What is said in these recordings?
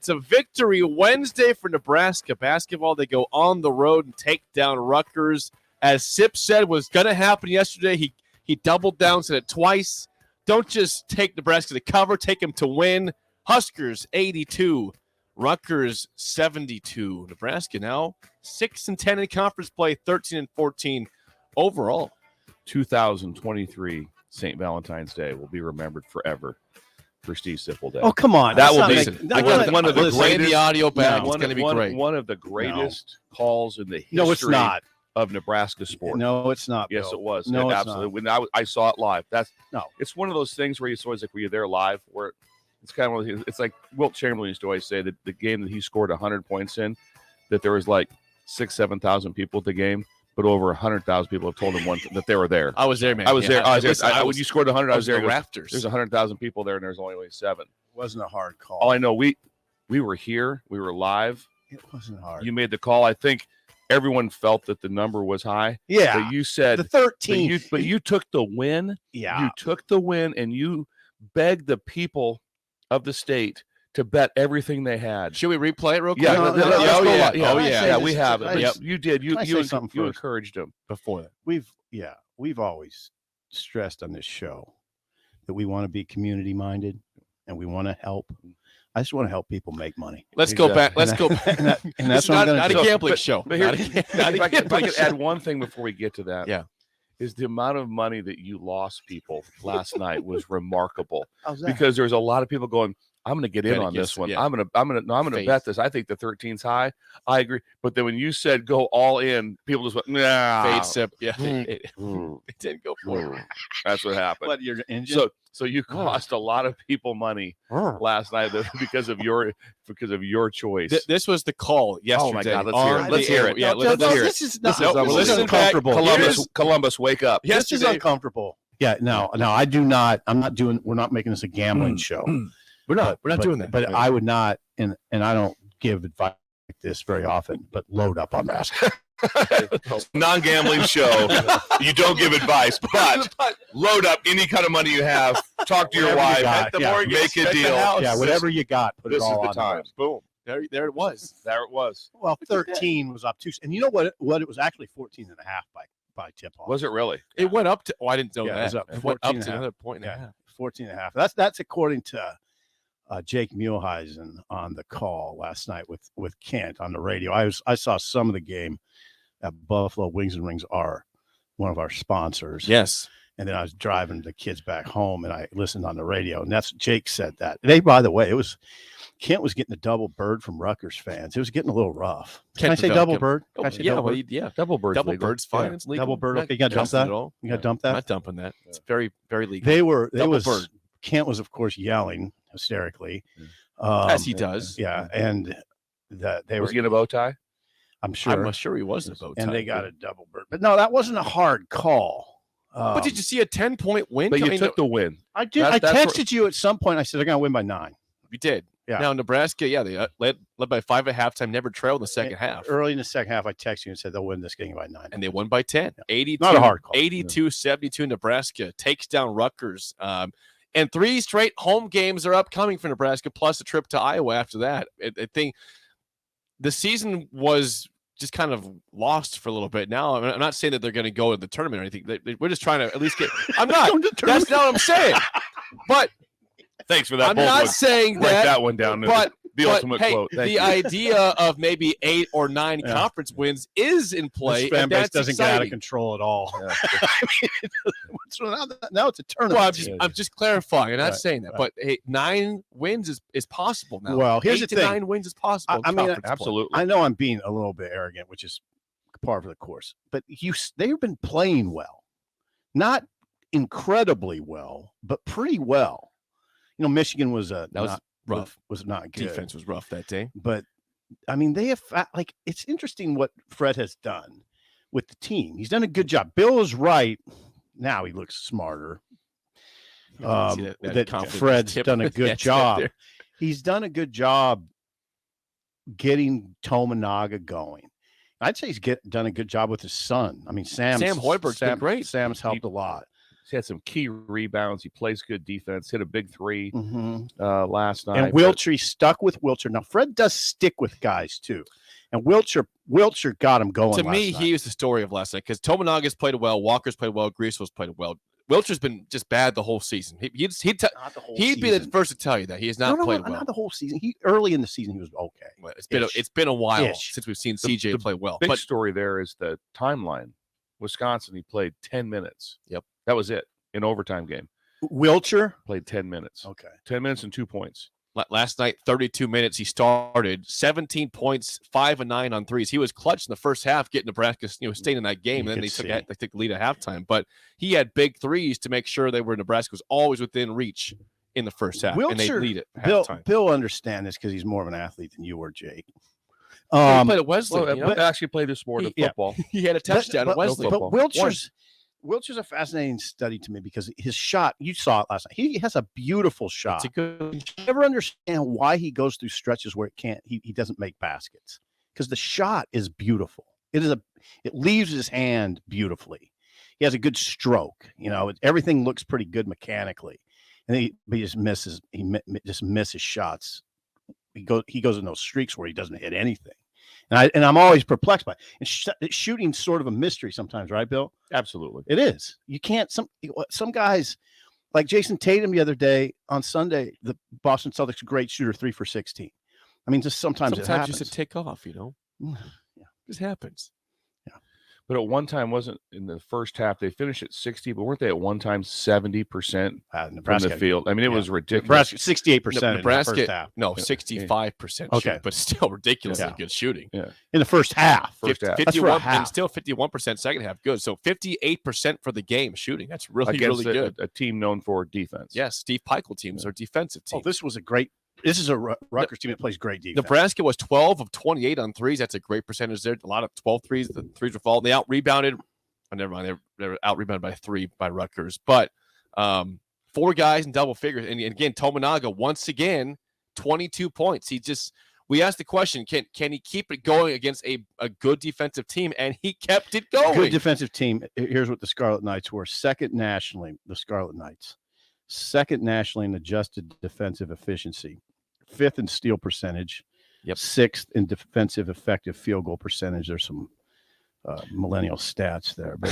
It's a victory Wednesday for Nebraska basketball. They go on the road and take down Rutgers. As Sip said was going to happen yesterday, he doubled down, said it twice. Don't just take Nebraska to cover, take them to win. Huskers 82, Rutgers 72. Nebraska now 6-10 in conference play, 13-14 overall. 2023 St. Valentine's Day will be remembered forever for Steve Sipple Day. Oh, come on. That will be one of the greatest. The audio back. It's going to be great. One of the greatest calls in the history No, it's not. Of Nebraska sports. No, it's not. Yes, Bill. it was. No, it's absolutely. not. When I saw it live. No. It's one of those things where it's always like, were you there live? Where it's kind of it's like Wilt Chamberlain used to always say that the game that he scored 100 points in, that there was like 6,000-7,000 people at the game, but over 100,000 people have told him that they were there. I was there, man. I was there. When you scored 100, I was there. The rafters. There's 100,000 people there, and there's only 7. It wasn't a hard call. All I know, we were here. We were live. It wasn't hard. You made the call. I think everyone felt that the number was high. Yeah. But you said the 13. But you took the win. Yeah. You took the win, and you begged the people of the state to bet everyth they had. Should we replay it real quick? Yeah, we have it. Yep, you did. You encouraged them before that. We've always stressed on this show that we want to be community minded and we want to help. I just want to help people make money. Let's go back. And that's not a gambling show. But here, if I could add one thing before we get to that. Yeah. Is the amount of money that you lost people last night was remarkable. How's that? Because there's a lot of people going, I'm going to get in on this one. Yeah. I'm going to bet this. I think the 13's high. I agree. But then when you said go all in, people just went, nah. Fade Sip. Yeah. It didn't go for it. That's what happened. What, your engine? So you cost a lot of people money last night because of your choice. This was the call yesterday. Oh my God, let's hear it. Yeah, let's hear it. This is uncomfortable. Columbus, wake up. This is uncomfortable. Yeah, no, I do not. We're not making this a gambling show. We're not doing that. But I would not, and I don't give advice like this very often, but load up on basketball. Non-gambling show. You don't give advice, but load up any kind of money you have. Talk to your wife. Make a deal. Yeah, whatever you got. Put this it all is the on time. Boom. There it was. There it was. Well, 13 was up to, and you know what? It was actually 14 and a half by tip off. Was it really? It went up to. Oh, I didn't know that. It went up to another point and a half. 14 and a half. That's according to Jake Muehlheisen on the call last night with Kent on the radio. I saw some of the game at Buffalo Wings and Rings are one of our sponsors. Yes. And then I was driving the kids back home and I listened on the radio, and that's Jake said that. By the way, Kent was getting a double bird from Rutgers fans. It was getting a little rough. Can I say double bird? Double bird. Double bird's fine. Yeah. It's legal. Double bird. Okay, you got to dump that. You got to dump that. I'm not dumping that. It's very, very legal. Bird. Kent was, of course, yelling hysterically, as he does. Yeah, and they was he in a bow tie? I'm sure he was in a bow tie. And they got a double bird, but no, that wasn't a hard call. But did you see a 10-point win? But you took the win. I did. I texted you at some point. I said they're going to win by 9. You did. Yeah. Now Nebraska, they led by 5 at halftime. Never trailed in the second half. Early in the second half, I texted you and said they'll win this game by 9, and they won by 10. Yeah. 82, not a hard call. 82-72. Nebraska takes down Rutgers. And 3 straight home games are upcoming for Nebraska, plus a trip to Iowa after that. I think the season was just kind of lost for a little bit. Now, I'm not saying that they're going to go to the tournament or anything. We're just trying to at least get – I'm not. That's not what I'm saying. But thanks for that. I'm not saying that. Write that one down. But the ultimate quote. The idea of maybe 8 or 9 conference wins is in play. This fan base doesn't get out of control at all. Yeah. Now it's a tournament. Well, I'm just clarifying. I'm not saying that. But 9 wins is possible now. Well, here's the thing. 8 to 9 wins is possible. I mean, absolutely. I know I'm being a little bit arrogant, which is par for the course. But they've been playing well. Not incredibly well, but pretty well. You know, Michigan was rough. Was not good. Defense was rough that day. But I mean, they have it's interesting what Fred has done with the team. He's done a good job. Bill is right. Now he looks smarter. That Fred's done a good job. He's done a good job getting Tominaga going. I'd say he's done a good job with his son. I mean, Sam Hoiberg's been great. Sam's helped a lot. He had some key rebounds. He plays good defense. Hit a big three last night. And Wiltshire stuck with Wiltshire. Now Fred does stick with guys too, and Wiltshire got him going. To me, he was the story of last night because Tominaga's played well, Walker's played well, Griesel's played well. Wiltshire's been just bad the whole season. He'd be the first to tell you that he has not played well. Not the whole season. Early in the season he was okay. Well, it's been a while since we've seen CJ play well. Big story there is the timeline. Wisconsin, he played 10 minutes. Yep, that was it. In overtime game. Wiltshire played 10 minutes. Okay, 10 minutes and 2 points. Last night, 32 minutes. He started 17 points, 5 and 9 on threes. He was clutch in the first half, getting Nebraska, staying in that game. And then they took the lead at halftime. But he had big threes to make sure Nebraska was always within reach in the first half, and they lead it. Bill understand this because he's more of an athlete than you were, Jake. He played at Wesley. But actually played the sport of football. He had a touchdown at Wesley. But Wiltshire's a fascinating study to me because his shot, you saw it last night. He has a beautiful shot. You never understand why he goes through stretches where he doesn't make baskets because the shot is beautiful. It leaves his hand beautifully. He has a good stroke. Everything looks pretty good mechanically, and he just misses. He just misses shots. He goes in those streaks where he doesn't hit anything. And I'm always perplexed by it. And shooting's sort of a mystery sometimes, right, Bill? Absolutely. It is. You can't some guys like Jason Tatum the other day on Sunday, the Boston Celtics great shooter 3 for 16. I mean, just sometimes it happens. Just a take off, Yeah. This happens. But at one time, wasn't in the first half, they finished at 60, but weren't they at one time 70% from the field? I mean, it was ridiculous. Nebraska, 68% Nebraska, in the first half. No, 65% shooting, but still ridiculously good shooting. Yeah. In the first half. 51, and still 51% second half. Good. So 58% for the game shooting. That's really good. A team known for defense. Yes, Steve Peichel teams are defensive teams. This is a Rutgers team that plays great defense. Nebraska was 12 of 28 on threes. That's a great percentage there. A lot of 12 threes. The threes were falling. They out-rebounded. Oh, never mind. They were out-rebounded by 3 by Rutgers. But 4 guys in double figures. And again, Tominaga, once again, 22 points. We asked the question, can he keep it going against a good defensive team? And he kept it going. Good defensive team. Here's what the Scarlet Knights were. Second nationally, the Scarlet Knights. Second nationally in adjusted defensive efficiency. 5th in steal percentage. Yep. 6th in defensive effective field goal percentage. There's some millennial stats there, but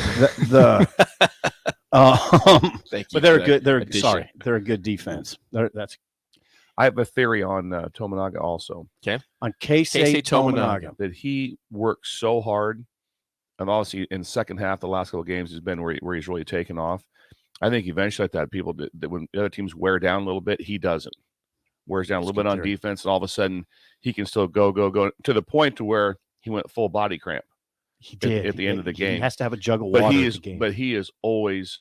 but they're good. They're a good defense. I have a theory on Tominaga also. Okay. On Keisei Tominaga. That he works so hard, and obviously in the second half, the last couple of games has been where he's really taken off. I think eventually that when the other teams wear down a little bit, he doesn't. Wears down a little bit on defense, and all of a sudden he can still go to the point to where he went full body cramp. He did at the end of the game. He has to have a jug of water. But he is always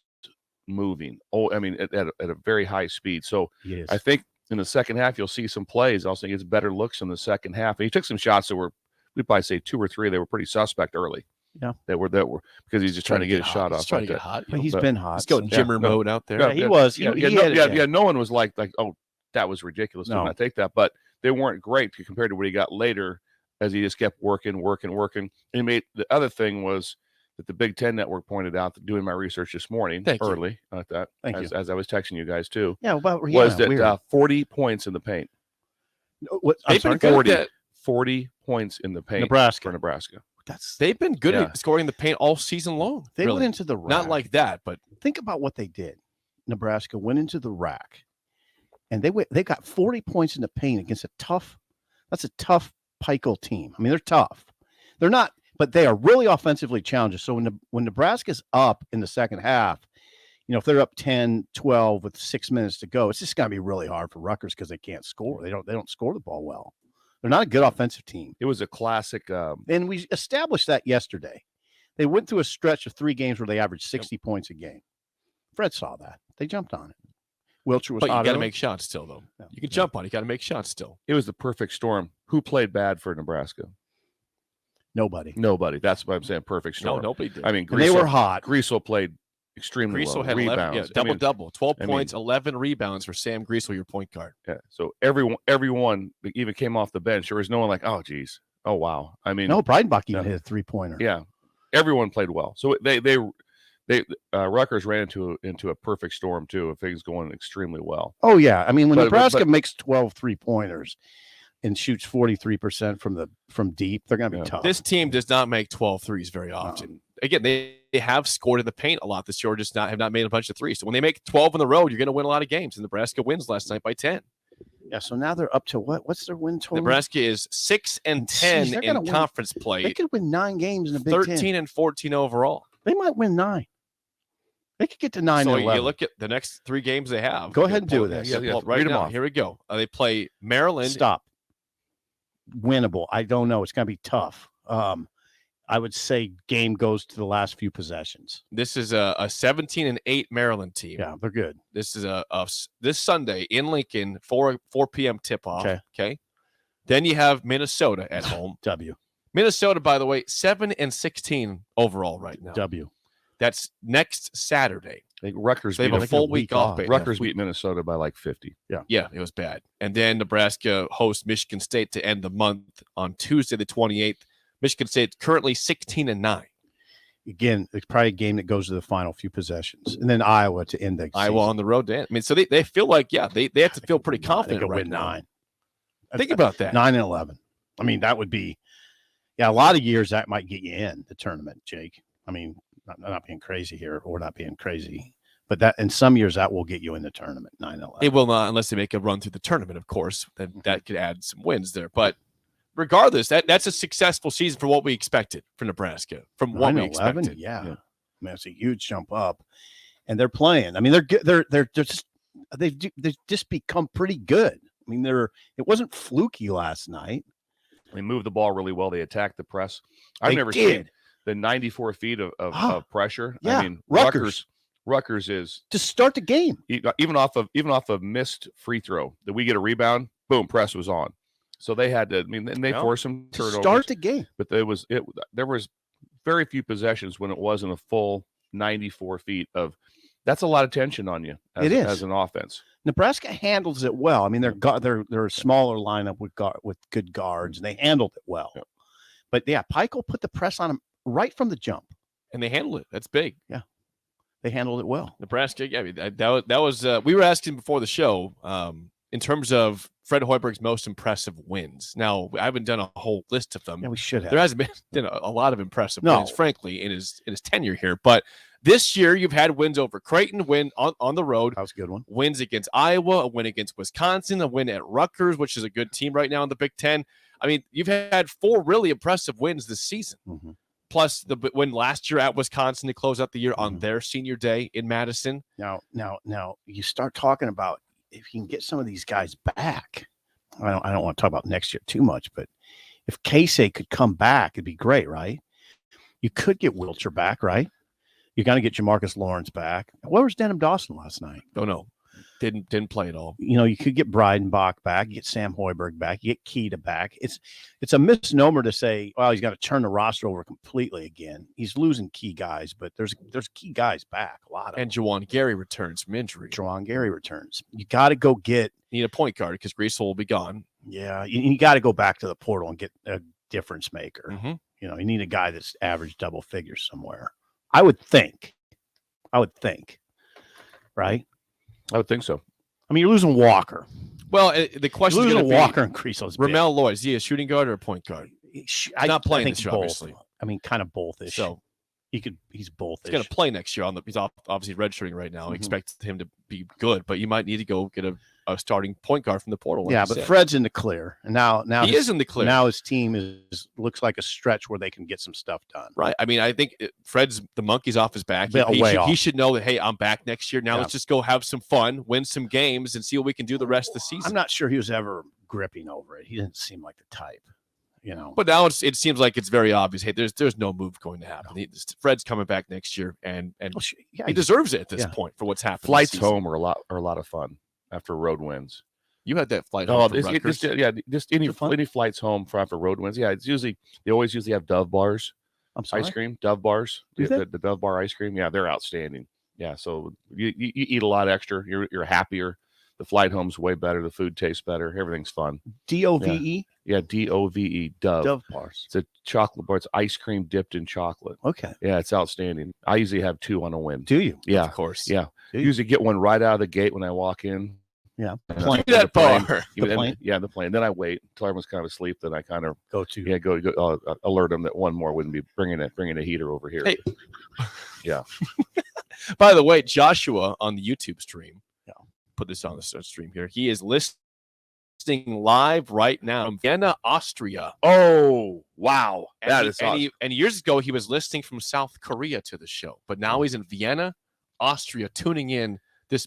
moving. Oh, I mean, at a very high speed. So I think in the second half you'll see some plays. Also, he gets better looks in the second half. And he took some shots that were, we'd probably say 2 or 3. They were pretty suspect early. Yeah, that were because he's just trying to get a shot off. Trying to get hot. He's been hot. He's going Jimmer mode out there. Yeah, he was. No one was like, oh, that was ridiculous. No. Not take that, but they weren't great compared to what he got later, as he just kept working. And made the other thing was that the Big Ten Network pointed out that doing my research this morning early at that, as I was texting you guys too. Yeah, was that 40 points in the paint. They've been good at 40 points in the paint. Nebraska. They've been good at scoring the paint all season long. They went into the rack. Not like that, but think about what they did. Nebraska went into the rack. And they got 40 points in the paint against that's a tough Peichel team. I mean, they're tough. They're not, but they are really offensively challenging. So when Nebraska's up in the second half, if they're up 10-12 with 6 minutes to go, it's just going to be really hard for Rutgers because they can't score. They don't score the ball well. They're not a good offensive team. It was a classic. And we established that yesterday. They went through a stretch of 3 games where they averaged 60 points a game. Fred saw that. They jumped on it. Wiltshire was but hot. You got to make shots still, though. Yeah. You can jump on it. You got to make shots still. It was the perfect storm. Who played bad for Nebraska? Nobody. That's what I'm saying. Perfect storm. No, nobody did. I mean, they were hot. Griesel played extremely well. Griesel had rebounds. Double. 12 points, 11 rebounds for Sam Griesel, your point guard. Yeah. So everyone that even came off the bench, there was no one like, oh, geez. Oh, wow. I mean. No, Breidenbach even hit a 3-pointer. Yeah. Everyone played well. So they Rutgers ran into a perfect storm too. If things going extremely well. Oh yeah, I mean when But- Nebraska but- makes 12 3-pointers and shoots 43% from deep, they're going to be tough. This team does not make 12 threes very often. Again, they have scored in the paint a lot this year, just have not made a bunch of threes. So when they make 12 on the road, you're going to win a lot of games. And Nebraska wins last night by 10. Yeah, so now they're up to what? What's their win total? Nebraska is 6-10 Jeez, they're in gonna win. conference They play, could win 9 games in the Big 13 Ten. and 14 overall. They might win 9. They could get to 9 So and 11. you look at the next 3 games they have. Go ahead and do Pull- this. Yeah, pull it read right 'em now. off. Here we go. They play Maryland. Stop. Winnable. I don't know. It's going to be tough. I would say game goes to the last few possessions. This is a 17-8 Maryland team. Yeah, they're good. This is this Sunday in Lincoln, 4 p.m. tip off. Okay. Then you have Minnesota at home. W. Minnesota, by the way, 7-16 overall right now. W. That's next Saturday. I think Rutgers They beat have a like full a week week off. off. but- Rutgers beat Minnesota by like 50. Yeah, it was bad. And then Nebraska hosts Michigan State to end the month on Tuesday, the 28th. Michigan State currently 16-9. Again, it's probably a game that goes to the final few possessions. And then Iowa to end the Iowa season. on the road to end. I mean, so they feel like, they have to feel pretty They confident could right win now. 9. Think about that. 9 and 11. I mean, that would be, a lot of years that might get you in the tournament, Jake. I mean, not being crazy here or not being crazy, but that in some years that will get you in the tournament, 9 and 11. It will not unless they make a run through the tournament, of course. That could add some wins there. But regardless, that's a successful season for what we expected for Nebraska, from what 9 we and 11, expected. yeah. I mean, it's a huge jump up, and they're playing. I mean, they're just they've just become pretty good. I mean, it wasn't fluky last night. They moved the ball really well. They attacked the press. I've They never did. seen the 94 feet of pressure. Yeah, I mean, Rutgers. Rutgers is To start the game. even off of missed free throw that we get a rebound, boom, press was on. So they had to. I mean, and they Yeah. forced some To turnovers. start the game. But there was very few possessions when it wasn't a full 94 feet of. That's a lot of tension on you. It is. As an offense. Nebraska handles it well. I mean, they're a smaller lineup with good guards, and they handled it well. Yeah. But yeah, Pike will put the press on them right from the jump. And they handled it. That's big. They handled it well. Nebraska, I mean, that was we were asking before the show in terms of Fred Hoiberg's most impressive wins. Now, I haven't done a whole list of them. Yeah, we should have. There hasn't been a lot of impressive No. wins, frankly, in his tenure here. But this year, you've had wins over Creighton, win on the road, That was a good one. wins against Iowa, a win against Wisconsin, a win at Rutgers, which is a good team right now in the Big Ten. I mean, you've had 4 really impressive wins this season. Mhm. Plus the win last year at Wisconsin to close out the year on Mhm. their senior day in Madison. Now, you start talking about if you can get some of these guys back. I don't want to talk about next year too much, but if Casey could come back, it'd be great, right? You could get Wilcher back, right? You're going to get Jamarcus Lawrence back. Where was Denham Dawson last night? Don't know. Didn't play at all. You could get Breidenbach back, you get Sam Hoiberg back, you get Keita back. It's a misnomer to say, well, he's got to turn the roster over completely again. He's losing key guys, but there's key guys back, a lot of And them. Juwan Gary returns from injury. Jawan Gary returns. You got to go get, Need a point guard because Greasel will be gone. you got to go back to the portal and get a difference maker. Mhm. You need a guy that's averaged double figures somewhere. I would think, right? I would think so. I mean, you're losing Walker. Well, the question You're is losing going to Walker and Creasel's big. Ramel Lloyd. Is he a shooting guard or a point guard? not playing think this year, both. obviously. I mean, kind of both-ish. So He's both. he's going to play next year. He's obviously redshirting right now. Mhm. Expect him to be good, but you might need to go get a starting point guard from the portal. like Yeah, you but said. Fred's in the clear, and now he is in the clear. Now his team looks like a stretch where they can get some stuff done. Right. I mean, I think Fred's the monkey's off his back. Way He off. should know that, hey, I'm back next year. Now Yeah. let's just go have some fun, win some games, and see what we can do the rest of the season. I'm not sure he was ever gripping over it. He didn't seem like the type, But now it seems like it's very obvious. Hey, there's no move going to happen. Fred's coming back next year, and Well, yeah, he deserves it at this yeah. point for what's happened. this Flights season. home are a lot of fun after road wins. You had that flight Oh, home from just Rutgers. any Is it fun? flights home for after road wins. Yeah, they always usually have Dove bars, I'm sorry. ice cream, Dove bars, Do they? the Dove bar ice cream. Yeah, they're outstanding. Yeah, so you eat a lot extra. You're happier. The flight home's way better. The food tastes better. Everything's fun. DOVE? Yeah, DOVE, Dove. Dove bars. It's a chocolate bar. It's ice cream dipped in chocolate. Okay. Yeah, it's outstanding. I usually have 2 on a whim. Do you? Yeah, Of course. yeah. Do you? Usually get one right out of the gate when I walk in. Yeah. Give me that bar. The plane? Yeah, the plane. Then I wait until everyone's kind of asleep. Then I kind of Go to. go alert them that one more wouldn't be bringing a heater over here. Hey. Yeah. By the way, Joshua on the YouTube stream, put this on the stream here. He is listening live right now in Vienna, Austria. Oh, wow. That is awesome. And years ago, he was listening from South Korea to the show, but now he's in Vienna, Austria, tuning in this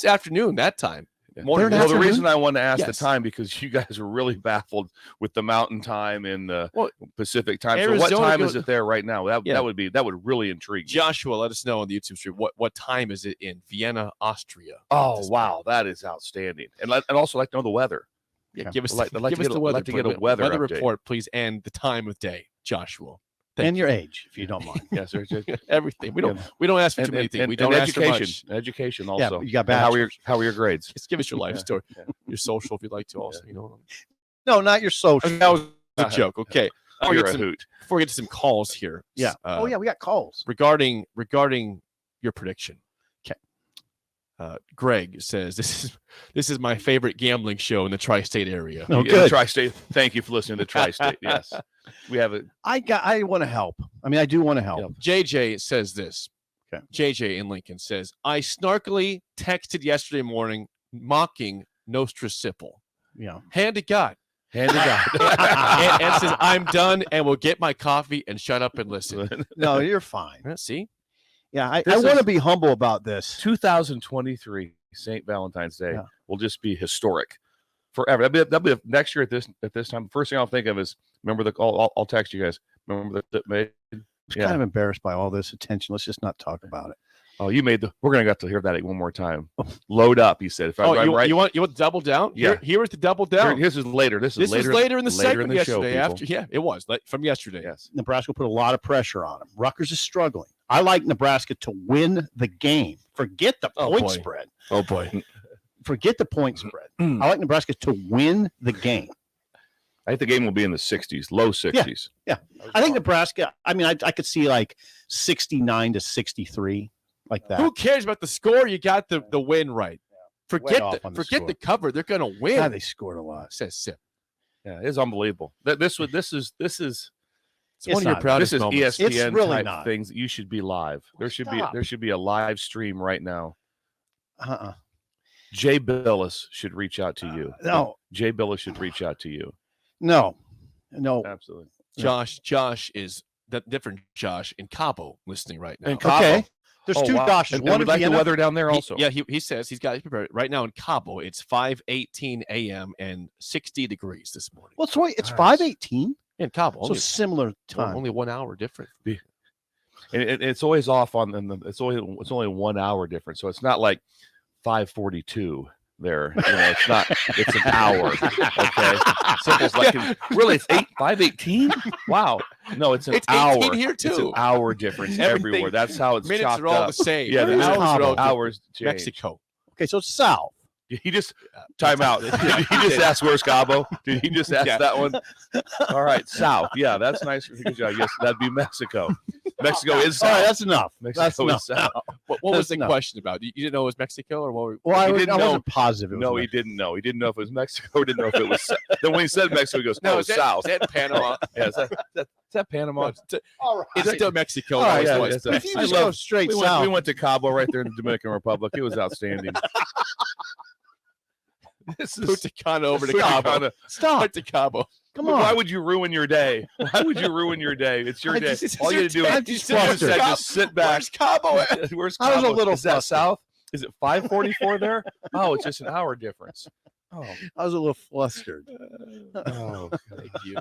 afternoon, that time. Well, the reason I want to ask the Yes. time, because you guys are really baffled with the mountain time and the Pacific time. Arizona so what time is it there right now? That Yeah. would really intrigue me. Joshua, let us know on the YouTube stream what time is it in Vienna, Austria. Oh, wow. That is outstanding. And also like to know the weather. Yeah, give us I'd like give to us get the a- weather, like to get a weather update. report, please, and the time of day, Joshua. And your age, if you don't mind. Yes, sir. Everything. We don't ask for too many things. We don't ask for much. Education also. Yeah, you got And bachelors. how are your grades? Just give us your life Yeah. story, your social, if you'd like to. Also, No, not your social. that was a joke. Okay, Oh, you're a hoot. before we get to some calls here. Yeah. We got calls. Regarding your prediction. Okay. Greg says this is my favorite gambling show in the tri-state area. No, Yeah, good. Tri-State. Thank you for listening to Tri-State. Yes. We have it. I want to help. I mean, I do want to help. JJ says this. Okay. JJ in Lincoln says, I snarkily texted yesterday morning mocking Nostra Sipple. Yeah. Hand to God. Hand to God. and says, I'm done and will get my coffee and shut up and listen. No, you're fine. See? Yeah, I This want to is- be humble about this. 2023 St. Valentine's Day Yeah. will just be historic forever. That'll be next year at this time. First thing I'll think of is remember I'll text you guys. Remember the made. I'm Yeah. kind of embarrassed by all this attention. Let's just not talk about it. Oh, you made we're gonna get to hear that one more time. Load up, he said. If I'm right. You want to double down? Yeah. Here is the double down. This is later. This This later. was later in the segment in the show, yesterday. people. It was from yesterday. Yes. Nebraska put a lot of pressure on them. Rutgers is struggling. I like Nebraska to win the game. Forget the point boy. spread. Oh boy. Forget the point spread. I like Nebraska to win the game. I think the game will be in the 60s, low 60s. I think Nebraska, I mean, I could see like 69 to 63, like that. Who cares about the score? You got the win right. Forget off on the forget score. the cover. They're gonna win. God, they scored a lot. Says Sip. Yeah, it's unbelievable. This is It's one of your not. proudest this is moments. It's ESPN really type not. things that you should be live. There should Stop. be a live stream right now. Jay Billis should reach out to you. No, Jay Billis should reach out to you. no. Absolutely. Josh is that different Josh in Cabo listening right now. In Cabo. Okay. There's Oh, two wow. Joshes. And One we in like the Vienna. weather down there also. He says he's got it prepared right now in Cabo. It's 5:18 a.m. and 60 degrees this morning. Well, it's Nice. 5:18. In Cabo, So similar time. only 1 hour different. And it's always off on it's only 1 hour difference. So it's not like 5:42 there. It's not. It's an hour. Okay. Simple's like really. It's 5:18. Wow. No, it's an It's hour. 18 here, It's an too. hour difference Everything- everywhere. That's how it's Minutes chopped are all up. the same. Yeah, Where is hours are Cabo? all different. Hours change. Mexico. Okay, so it's south. He just time out. Did he just ask where's Cabo? Did he just ask that one? All right, south. Yeah, that's nice. Good job. Yes, that'd be Mexico. Mexico is All right, south. that's enough. Mexico That's enough. is south. What was That's the enough. question about? You didn't know it was Mexico, or what? Well, He I didn't know. wasn't positive. It was No, he Mexico. didn't know. He didn't know if it was Mexico. He didn't know if it was. Then when he said Mexico, he goes, No, "Oh, is that, south." is that Panama? Yeah, is that Panama? All right. It's still Mexico. All right, Always yeah, was. it's If you I just love- go straight we south. went to Cabo right there in the Dominican Republic. It was outstanding. This is Punta Cana over to Punta Cabo. Cana. Stop. Punta Cabo. Come Why on. would you ruin your day? Why would you ruin your day? It's your I day. just- All you got to do I is just just flustered. sit back. Where's Cabo at? Where's I was a Cabo? little Is that flustered. south? Is it 5:44 there? Oh, it's just an hour difference. Oh, I was a little flustered. oh. Thank you.